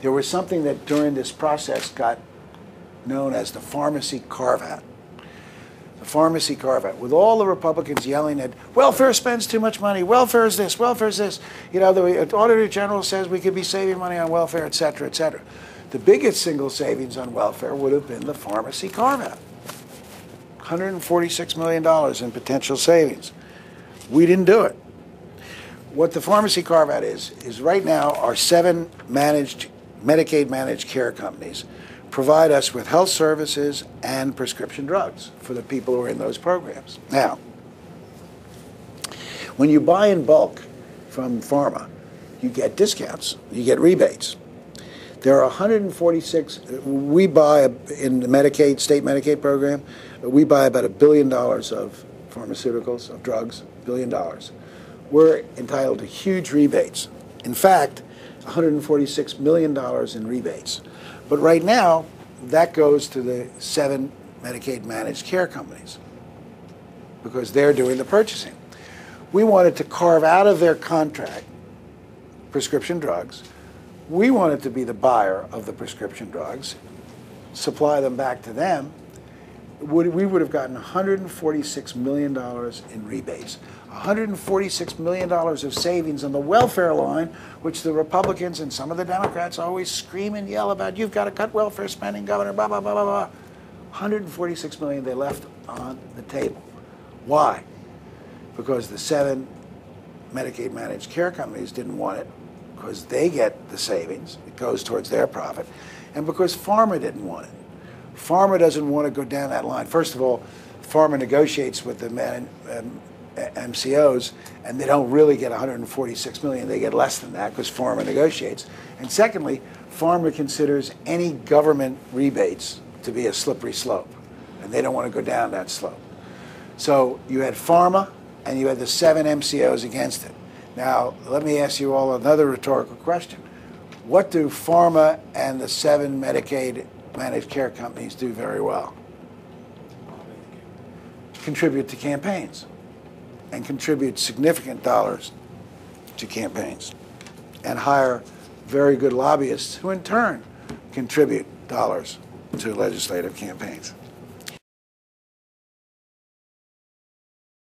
There was something that during this process got known as the pharmacy carve-out. The pharmacy carve-out, with all the Republicans yelling that welfare spends too much money, welfare is this, welfare is this. You know, the Auditor General says we could be saving money on welfare, et cetera, et cetera. The biggest single savings on welfare would have been the pharmacy carve-out. $146 million in potential savings. We didn't do it. What the pharmacy carve-out is right now our 7 Medicaid managed care companies provide us with health services and prescription drugs for the people who are in those programs. Now, when you buy in bulk from pharma, you get discounts, you get rebates. There are 146, we buy in the Medicaid, state Medicaid program, we buy about $1 billion of pharmaceuticals, of drugs, $1 billion. We're entitled to huge rebates. In fact, $146 million in rebates. But right now, that goes to the 7 Medicaid managed care companies because they're doing the purchasing. We wanted to carve out of their contract prescription drugs. We wanted to be the buyer of the prescription drugs, supply them back to them. We would have gotten $146 million in rebates. $146 million of savings on the welfare line, which the Republicans and some of the Democrats always scream and yell about. You've got to cut welfare spending, Governor, blah, blah, blah, blah, blah. $146 million they left on the table. Why? Because the 7 Medicaid managed care companies didn't want it, because they get the savings. It goes towards their profit. And because pharma didn't want it. Pharma doesn't want to go down that line. First of all, pharma negotiates with the MCOs, and they don't really get $146 million. They get less than that because pharma negotiates. And secondly, pharma considers any government rebates to be a slippery slope, and they don't want to go down that slope. So you had pharma, and you had the 7 MCOs against it. Now, let me ask you all another rhetorical question. What do pharma and the 7 Medicaid managed care companies do very well? Contribute to campaigns and contribute significant dollars to campaigns and hire very good lobbyists who in turn contribute dollars to legislative campaigns.